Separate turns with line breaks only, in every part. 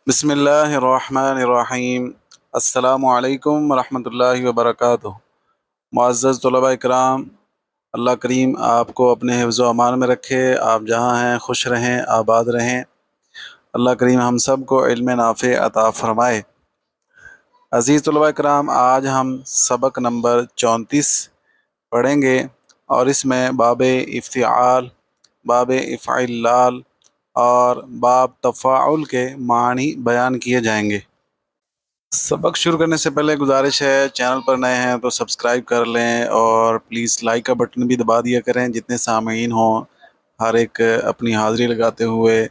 بسم اللہ الرحمن الرحیم۔ السلام علیکم ورحمۃ اللہ وبرکاتہ۔ معزز طلباء اکرام، اللہ کریم آپ کو اپنے حفظ و امان میں رکھے، آپ جہاں ہیں خوش رہیں، آباد رہیں۔ اللہ کریم ہم سب کو علم نافع عطا فرمائے۔ عزیز طلباء اکرام، آج ہم سبق نمبر 34 پڑھیں گے اور اس میں باب افتعال، باب افعلال اور باب تفاعل کے معنی بیان کیے جائیں گے۔ سبق شروع کرنے سے پہلے گزارش ہے، چینل پر نئے ہیں تو سبسکرائب کر لیں اور پلیز لائک کا بٹن بھی دبا دیا کریں۔ جتنے سامعین ہوں ہر ایک اپنی حاضری لگاتے ہوئے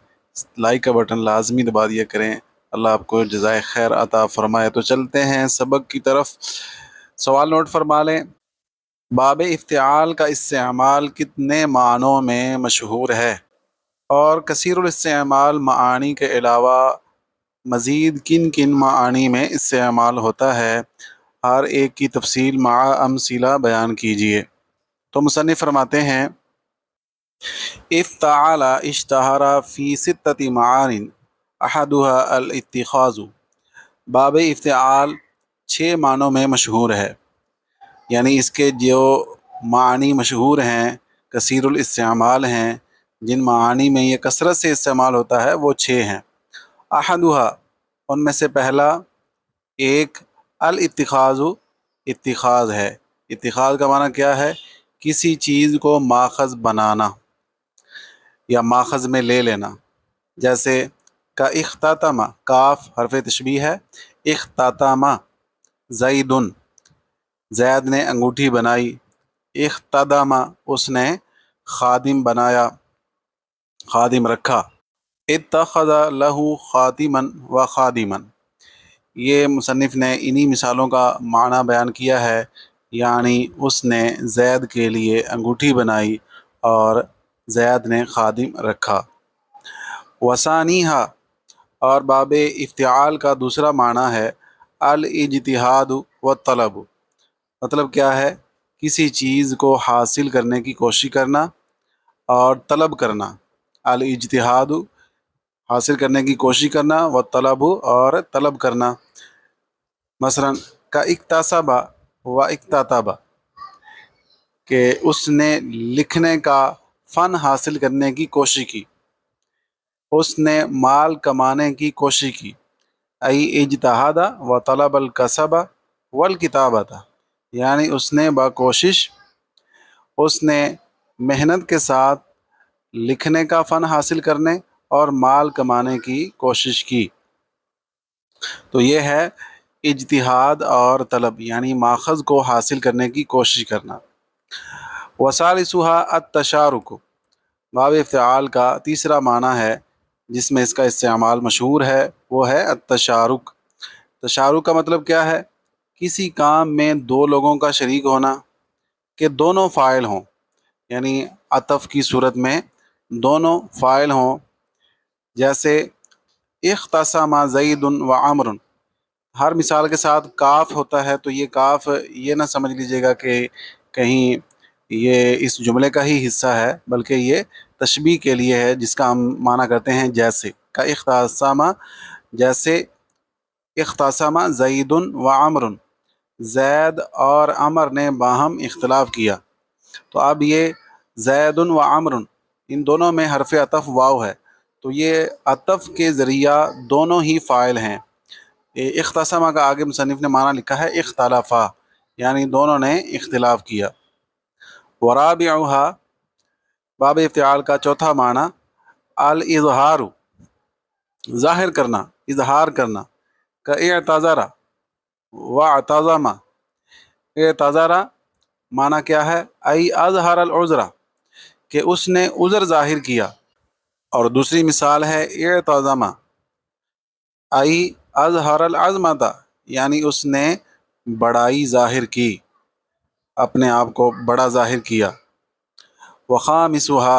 لائک کا بٹن لازمی دبا دیا کریں۔ اللہ آپ کو جزائے خیر عطا فرمائے۔ تو چلتے ہیں سبق کی طرف۔ سوال نوٹ فرما لیں۔ باب افتعال کا استعمال کتنے معنوں میں مشہور ہے اور کثیر الاستعمال معانی کے علاوہ مزید کن کن معانی میں استعمال ہوتا ہے؟ ہر ایک کی تفصیل مع امثلہ بیان کیجیے۔ تو مصنف فرماتے ہیں، افتعال اشتہر فی ستۃ معان احدها الاتخاذ۔ باب افتعال 6 معنوں میں مشہور ہے، یعنی اس کے جو معنی مشہور ہیں، کثیر الاستعمال ہیں، جن معانی میں یہ کثرت سے استعمال ہوتا ہے وہ 6 ہیں۔ احدها، ان میں سے پہلا ایک الاتخاذ، اتخاذ ہے۔ اتخاذ کا معنی کیا ہے؟ کسی چیز کو ماخذ بنانا یا ماخذ میں لے لینا۔ جیسے کا اختتم، کاف حرف تشبیہ ہے، اختتم زید، زید نے انگوٹھی بنائی۔ اختدم، اس نے خادم بنایا، خادم رکھا۔ اتخذ لہ خاتما و خادما، یہ مصنف نے انہی مثالوں کا معنی بیان کیا ہے، یعنی اس نے زید کے لیے انگوٹھی بنائی اور زید نے خادم رکھا۔ وثانیہا، اور باب افتعال کا دوسرا معنی ہے الاجتہاد والطلب۔ مطلب کیا ہے؟ کسی چیز کو حاصل کرنے کی کوشش کرنا اور طلب کرنا۔ الاجتہاد، حاصل کرنے کی کوشش کرنا، والطلب، اور طلب کرنا۔ مثلا کا اکتسب و اکتتب، کہ اس نے لکھنے کا فن حاصل کرنے کی کوشش کی، اس نے مال کمانے کی کوشش کی۔ ای اجتہاد و طلب الکسب والکتابۃ، یعنی اس نے باکوشش، اس نے محنت کے ساتھ لکھنے کا فن حاصل کرنے اور مال کمانے کی کوشش کی۔ تو یہ ہے اجتہاد اور طلب، یعنی ماخذ کو حاصل کرنے کی کوشش کرنا۔ وثالثھا التشارک، باب افتعال کا تیسرا معنی ہے جس میں اس کا استعمال مشہور ہے، وہ ہے التشارک۔ تشارک کا مطلب کیا ہے؟ کسی کام میں 2 لوگوں کا شریک ہونا کہ دونوں فاعل ہوں، یعنی عطف کی صورت میں دونوں فاعل ہوں۔ جیسے اختصم زید و عمر، ہر مثال کے ساتھ کاف ہوتا ہے، تو یہ کاف یہ نہ سمجھ لیجیے گا کہ کہیں یہ اس جملے کا ہی حصہ ہے، بلکہ یہ تشبیہ کے لیے ہے، جس کا ہم معنی کرتے ہیں جیسے کا اختصم، جیسے اختصم زید و عمر، زید اور عمر نے باہم اختلاف کیا۔ تو اب یہ زید و عمر، ان دونوں میں حرف عطف واو ہے، تو یہ عطف کے ذریعہ دونوں ہی فاعل ہیں۔ اختصمہ کا آگے مصنف نے معنی لکھا ہے اختلافا، یعنی دونوں نے اختلاف کیا۔ ورابعھا، باب افتعال کا چوتھا معنی الاظہار، ظاہر کرنا، اظہار کرنا۔ کا اعتذر واعتظم، اعتذر معنی کیا ہے؟ ای اظہر العذر، کہ اس نے عذر ظاہر کیا۔ اور دوسری مثال ہے اعتظم ای اظہر العظمت، یعنی اس نے بڑائی ظاہر کی، اپنے آپ کو بڑا ظاہر کیا۔ وخامسھا،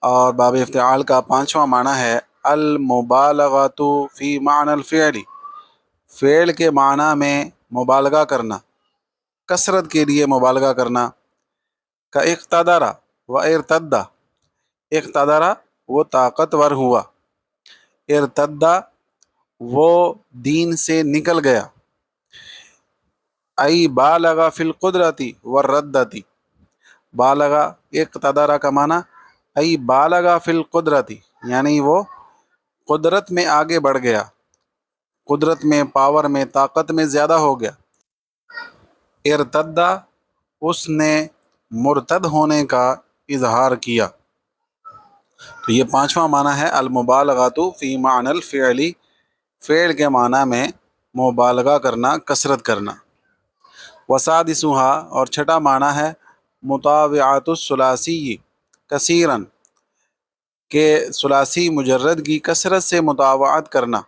اور باب افتعال کا پانچواں معنی ہے المبالغۃ فی معنی الفعل، فعل کے معنی میں مبالغہ کرنا، کثرت کے لیے مبالغہ کرنا۔ کا اقتدر و ارتد، اقتدر وہ طاقتور ہوا، ارتد وہ دین سے نکل گیا. ای بالغ فی القدرتی والردتی. بالغ اقتدر کا معنی ای بالغ فی القدرتی یعنی وہ قدرت میں آگے بڑھ گیا، قدرت میں، پاور میں، طاقت میں زیادہ ہو گیا. ارتدا اس نے مرتد ہونے کا اظہار کیا. تو یہ پانچواں معنی ہے المبالغۃ فی معنی الفعلی، فعل کے معنی میں مبالغہ کرنا، کثرت کرنا. وسادسہا اور چھٹا معنی ہے مطاوعات الثلاثی کثیرا، کہ ثلاثی مجرد کی کثرت سے مطاوعت کرنا،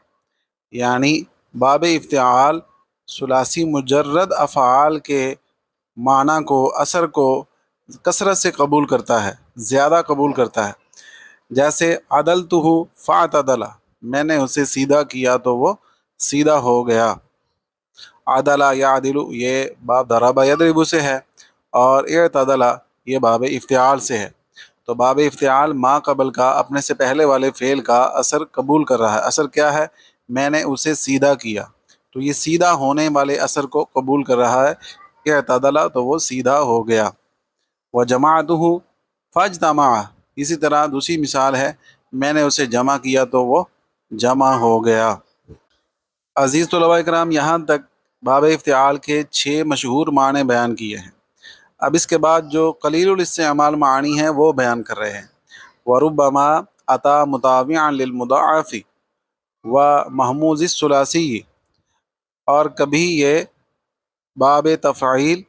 یعنی باب افتعال ثلاثی مجرد افعال کے معنی کو، اثر کو کثرت سے قبول کرتا ہے، زیادہ قبول کرتا ہے. جیسے عدلتہ فاعتدل، میں نے اسے سیدھا کیا تو وہ سیدھا ہو گیا. عدلہ یعدل یہ باب ضرب یضرب سے ہے، اور اعتدل یہ باب افتعال سے ہے. تو باب افتعال ما قبل کا، اپنے سے پہلے والے فعل کا اثر قبول کر رہا ہے. اثر کیا ہے؟ میں نے اسے سیدھا کیا، تو یہ سیدھا ہونے والے اثر کو قبول کر رہا ہے. اعتدل تو وہ سیدھا ہو گیا. وجمعتہ فاجتمع، اسی طرح دوسری مثال ہے میں نے اسے جمع کیا تو وہ جمع ہو گیا. عزیز طلباء اکرام، یہاں تک باب افتعال کے 6 مشہور معنی بیان کیے ہیں. اب اس کے بعد جو قلیل الاستعمال معنی ہیں وہ بیان کر رہے ہیں. وربما اتا متابعا للمضاعف و محموز الثلاثی، اور کبھی یہ باب تفعیل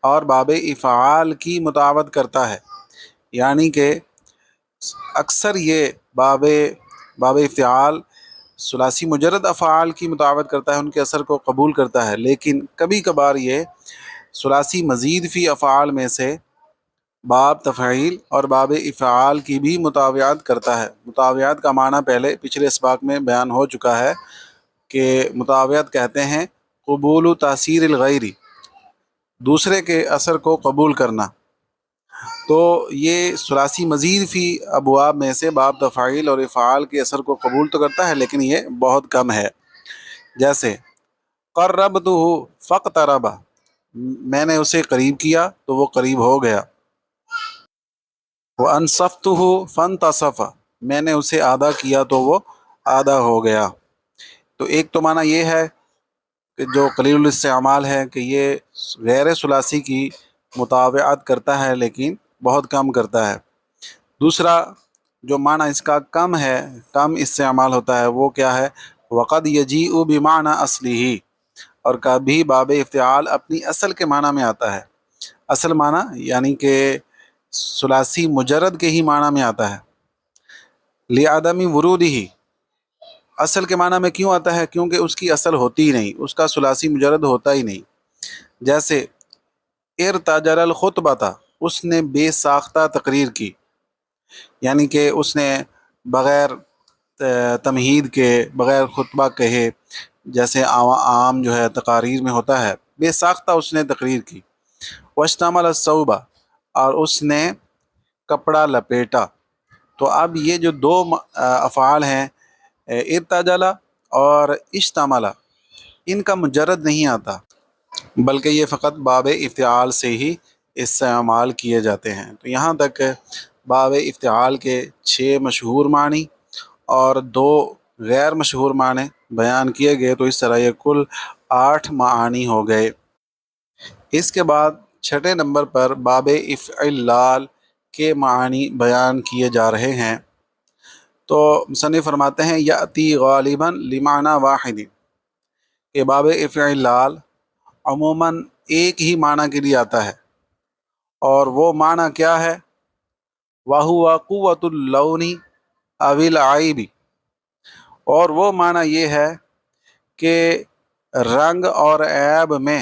اور باب افعال کی مطابقت کرتا ہے، یعنی کہ اکثر یہ باب افتعال ثلاثی مجرد افعال کی مطابقت کرتا ہے، ان کے اثر کو قبول کرتا ہے، لیکن کبھی کبھار یہ ثلاثی مزید فی افعال میں سے باب تفعیل اور باب افعال کی بھی مطابعت کرتا ہے. مطابعت کا معنی پہلے پچھلے اسباق میں بیان ہو چکا ہے کہ مطابعت کہتے ہیں قبول تاثیر الغیری، دوسرے کے اثر کو قبول کرنا. تو یہ ثلاثی مزید فی ابواب میں سے باب تفعیل اور افعال کے اثر کو قبول تو کرتا ہے، لیکن یہ بہت کم ہے. جیسے قربتہ فاقترب، میں نے اسے قریب کیا تو وہ قریب ہو گیا. وانصفتہ فانتصف، میں نے اسے آدھا کیا تو وہ آدھا ہو گیا. تو ایک تو معنی یہ ہے کہ جو قلیل الاستعمال ہے کہ یہ غیر ثلاثی کی مطابعت کرتا ہے لیکن بہت کم کرتا ہے. دوسرا جو معنی اس کا کم ہے، کم استعمال ہوتا ہے، وہ کیا ہے؟ وقد یجیء بمعنی اصلہ، اور کبھی باب افتعال اپنی اصل کے معنی میں آتا ہے. اصل معنی یعنی کہ ثلاثی مجرد کے ہی معنی میں آتا ہے. لعدم ورودہ، اصل کے معنی میں کیوں آتا ہے؟ کیونکہ اس کی اصل ہوتی ہی نہیں، اس کا ثلاثی مجرد ہوتا ہی نہیں. جیسے ارتجل الخطبۃ، اس نے بے ساختہ تقریر کی، یعنی کہ اس نے بغیر تمہید کے، بغیر خطبہ کہے، جیسے عام جو ہے تقاریر میں ہوتا ہے، بے ساختہ اس نے تقریر کی. واشتمل الثوب، اور اس نے کپڑا لپیٹا. تو اب یہ جو دو افعال ہیں ارتجلا اور اشتملا، ان کا مجرد نہیں آتا، بلکہ یہ فقط باب افتعال سے ہی استعمال کیے جاتے ہیں. تو یہاں تک باب افتعال کے 6 مشہور معنی اور 2 غیر مشہور معنی بیان کیے گئے. تو اس طرح یہ کل 8 معانی ہو گئے. اس کے بعد چھٹے نمبر پر باب افعلال کے معنی بیان کیے جا رہے ہیں. تو مصنف فرماتے ہیں یاتی غالباً لمعنی واحد، کہ باب افعلال عموماً ایک ہی معنی کے لیے آتا ہے، اور وہ معنی کیا ہے؟ وَهُوَ قُوَّةُ اللَّوْنِ أَوِ الْعَيْبِ، اور وہ معنی یہ ہے کہ رنگ اور عیب میں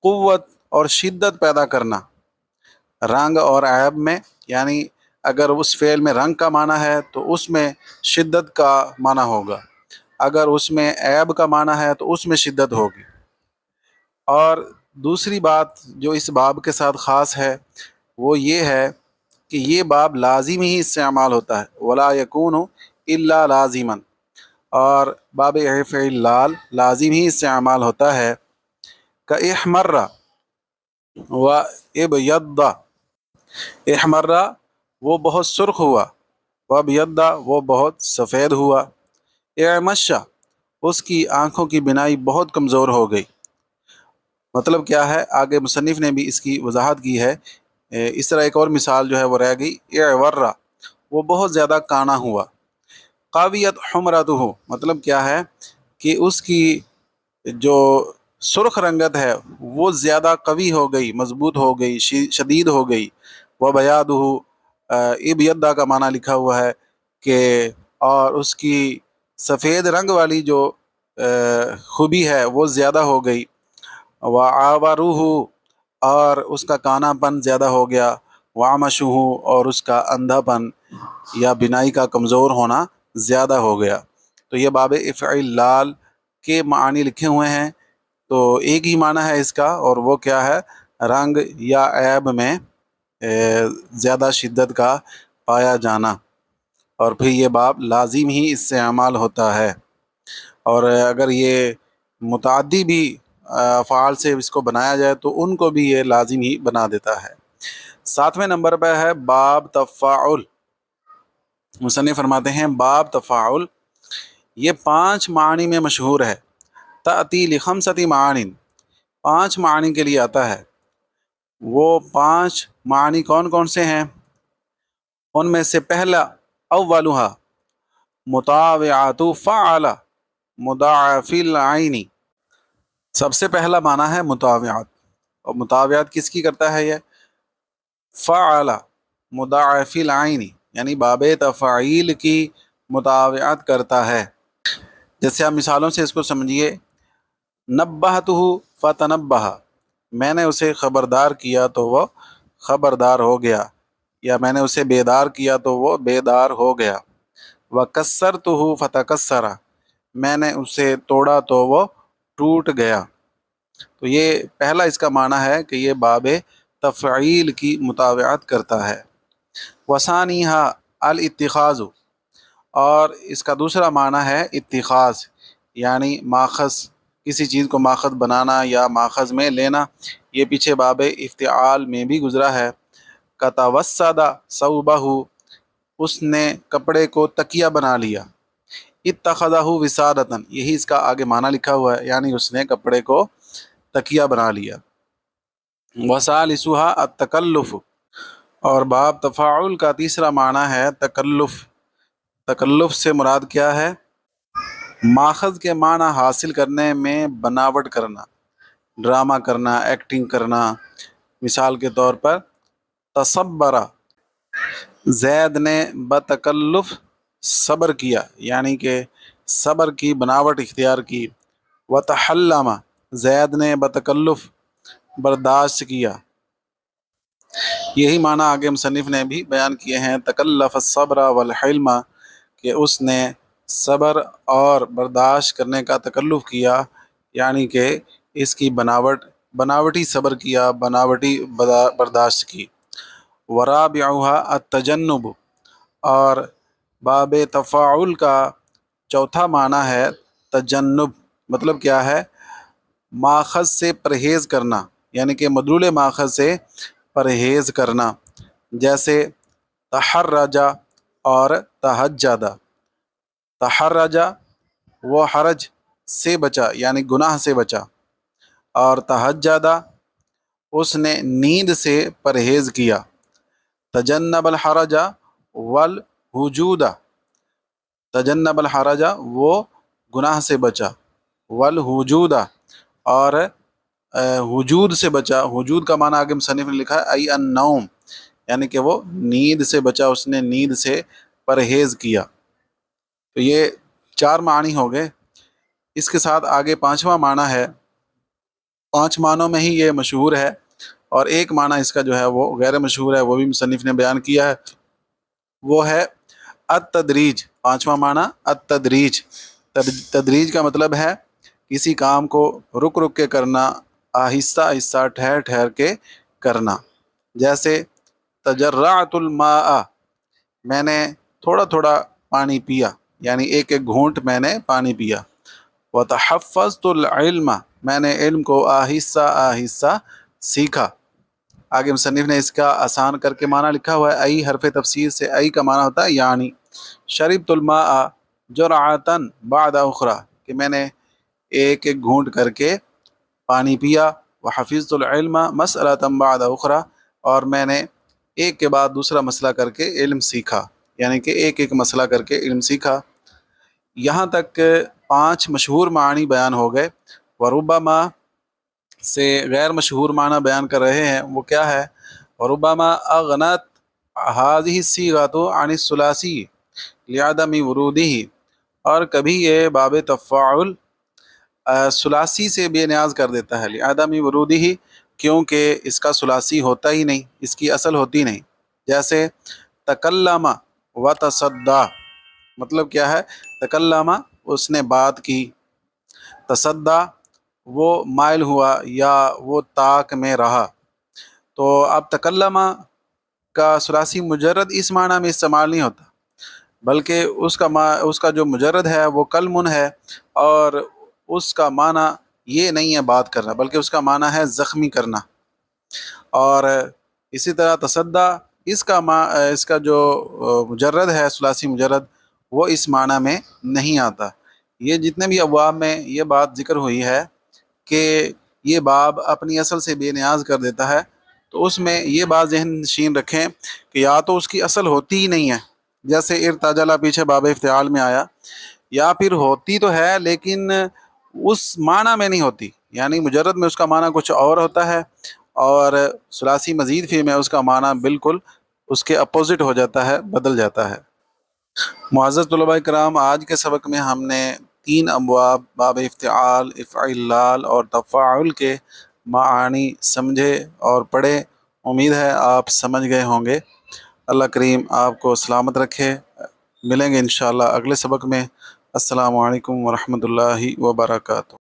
قوت اور شدت پیدا کرنا. رنگ اور عیب میں، یعنی اگر اس فعل میں رنگ کا معنی ہے تو اس میں شدت کا معنی ہوگا، اگر اس میں عیب کا معنی ہے تو اس میں شدت ہوگی. اور دوسری بات جو اس باب کے ساتھ خاص ہے وہ یہ ہے کہ یہ باب لازم ہی استعمال ہوتا ہے، ولا یکون الا لازما، اور باب فعل لال لازم ہی استعمال ہوتا ہے، کا احمرہ و ابیض، احمرہ وہ بہت سرخ ہوا، و ابیض وہ بہت سفید ہوا، اعمشہ اس کی آنکھوں کی بینائی بہت کمزور ہو گئی۔ مطلب کیا ہے، آگے مصنف نے بھی اس کی وضاحت کی ہے۔ اس طرح ایک اور مثال جو ہے وہ رہ گئی، اعورہ وہ بہت زیادہ کانا ہوا، قاویت حمرتہ مطلب کیا ہے کہ اس کی جو سرخ رنگت ہے وہ زیادہ قوی ہو گئی، مضبوط ہو گئی، شدید ہو گئی۔ وہ بیاضہ ابیض کا معنی لکھا ہوا ہے کہ اور اس کی سفید رنگ والی جو خوبی ہے وہ زیادہ ہو گئی۔ وعاورہ اور اس کا کانا پن زیادہ ہو گیا، وعمشہ اور اس کا اندھا پن یا بینائی کا کمزور ہونا زیادہ ہو گیا۔ تو یہ باب افعل لال کے معنی لکھے ہوئے ہیں، تو ایک ہی معنی ہے اس کا، اور وہ کیا ہے، رنگ یا عیب میں زیادہ شدت کا پایا جانا، اور پھر یہ باب لازم ہی استعمال ہوتا ہے، اور اگر یہ متعدی بھی افعال سے اس کو بنایا جائے تو ان کو بھی یہ لازم ہی بنا دیتا ہے۔ 7ویں نمبر پہ ہے باب تفاعل۔ مصنف فرماتے ہیں باب تفاعل یہ 5 معنی میں مشہور ہے، تأتی لخمسۃ معانی 5 معنی کے لیے آتا ہے۔ وہ 5 معنی کون کون سے ہیں؟ ان میں سے پہلا اولھا مطاوعات فعل مضاعف العین، سب سے پہلا معنی ہے مطاوعات، اور مطاوعات کس کی کرتا ہے؟ یہ فعل مضاعف العین یعنی باب تفاعیل کی مطاوعات کرتا ہے۔ جیسے آپ مثالوں سے اس کو سمجھیے، نبہتہ فتنبہ میں نے اسے خبردار کیا تو وہ خبردار ہو گیا، یا میں نے اسے بیدار کیا تو وہ بیدار ہو گیا۔ وکسرتہ فتکسر میں نے اسے توڑا تو وہ ٹوٹ گیا۔ تو یہ پہلا اس کا معنی ہے کہ یہ باب تفعیل کی مطاوعات کرتا ہے۔ وثانیہا الاتخاذ اور اس کا دوسرا معنی ہے اتخاذ، یعنی ماخذ، کسی چیز کو ماخذ بنانا یا ماخذ میں لینا، یہ پیچھے باب افتعال میں بھی گزرا ہے۔ کتوسد ثوبہ اس نے کپڑے کو تکیہ بنا لیا، اتخذہ وسادۃ یہی اس کا آگے معنی لکھا ہوا ہے، یعنی اس نے کپڑے کو تکیہ بنا لیا۔ وثالثھا التکلف اور باب تفاعل کا تیسرا معنی ہے تکلف۔ تکلف سے مراد کیا ہے؟ ماخذ کے معنی حاصل کرنے میں بناوٹ کرنا، ڈرامہ کرنا، ایکٹنگ کرنا۔ مثال کے طور پر تصبر زید نے بتکلف صبر کیا، یعنی کہ صبر کی بناوٹ اختیار کی۔ وتحلم زید نے بتکلف برداشت کیا۔ یہی معنی آگے مصنف نے بھی بیان کیے ہیں، تکلف الصبر والحلم کہ اس نے صبر اور برداشت کرنے کا تکلف کیا، یعنی کہ اس کی بناوٹی صبر کیا، بناوٹی برداشت کی۔ ورابعھا التجنب اور باب تفاعل کا چوتھا معنی ہے تجنب، مطلب کیا ہے؟ ماخذ سے پرہیز کرنا، یعنی کہ مدلول ماخذ سے پرہیز کرنا، جیسے تحرج اور تہجد۔ تحرج وہ حرج سے بچا، یعنی گناہ سے بچا، اور تہجد اس نے نیند سے پرہیز کیا۔ تجنب الحرج والحجود تجنب الحرج وہ گناہ سے بچا، والحجود اور حجود سے بچا۔ حجود کا معنی آگے مصنف نے لکھا ہے ای النوم، یعنی کہ وہ نیند سے بچا، اس نے نیند سے پرہیز کیا۔ تو یہ 4 معنی ہو گئے۔ اس کے ساتھ آگے 5واں معنی ہے، 5 معنوں میں ہی یہ مشہور ہے، اور ایک معنی اس کا جو ہے وہ غیر مشہور ہے، وہ بھی مصنف نے بیان کیا ہے، وہ ہے التدریج۔ 5واں معنی التدریج۔ تدریج کا مطلب ہے کسی کام کو رک رک کے کرنا، آہستہ آہستہ ٹھہر ٹھہر کے کرنا۔ جیسے تجرعت الماء میں نے تھوڑا تھوڑا پانی پیا، یعنی ایک ایک گھونٹ میں نے پانی پیا۔ وتحفظت العلم، میں نے علم کو آہستہ آہستہ سیکھا۔ آگے مصنف نے اس کا آسان کر کے معنی لکھا ہوا ہے، ای حرف تفسیر سے ای کا معنی ہوتا ہے یعنی، شربت الماء جرعۃ بعد اخرى، کہ میں نے ایک ایک گھونٹ کر کے پانی پیا۔ وحفظت العلم مسألۃ بعد اخرى، اور میں نے ایک کے بعد دوسرا مسئلہ کر کے علم سیکھا، یعنی کہ ایک ایک مسئلہ کر کے علم سیکھا۔ یہاں تک 5 مشہور معنی بیان ہو گئے۔ وربما سے غیر مشہور معنی بیان کر رہے ہیں، وہ کیا ہے؟ وربما اغنت هذه الصيغة عن الثلاثی لعدم وروده، اور کبھی یہ باب تفاعل ثلاثی سے بے نیاز کر دیتا ہے، لعدم وروده، کیونکہ اس کا ثلاثی ہوتا ہی نہیں، اس کی اصل ہوتی نہیں۔ جیسے تکلم و تصدی، مطلب کیا ہے؟ تکلم اس نے بات کی، تصدی وہ مائل ہوا یا وہ طاق میں رہا۔ تو اب تکلم کا ثلاثی مجرد اس معنی میں استعمال نہیں ہوتا، بلکہ اس کا جو مجرد ہے وہ کلمن ہے، اور اس کا معنی یہ نہیں ہے بات کرنا، بلکہ اس کا معنی ہے زخمی کرنا۔ اور اسی طرح تصدی اس کا جو مجرد ہے ثلاثی مجرد، وہ اس معنی میں نہیں آتا۔ یہ جتنے بھی ابواب میں یہ بات ذکر ہوئی ہے کہ یہ باب اپنی اصل سے بے نیاز کر دیتا ہے، تو اس میں یہ بات ذہن نشین رکھیں کہ یا تو اس کی اصل ہوتی ہی نہیں ہے، جیسے ارتجلا پیچھے باب افتعال میں آیا، یا پھر ہوتی تو ہے لیکن اس معنی میں نہیں ہوتی، یعنی مجرد میں اس کا معنی کچھ اور ہوتا ہے، اور ثلاثی مزید فی میں اس کا معنی بالکل اس کے اپوزٹ ہو جاتا ہے، بدل جاتا ہے۔ معزز طلباء کرام، آج کے سبق میں ہم نے 3 ابواب باب افتعال، افعلال اور تفاعل کے معانی سمجھے اور پڑھے۔ امید ہے آپ سمجھ گئے ہوں گے۔ اللہ کریم آپ کو سلامت رکھے۔ ملیں گے انشاءاللہ اگلے سبق میں۔ السلام علیکم ورحمۃ اللہ وبرکاتہ۔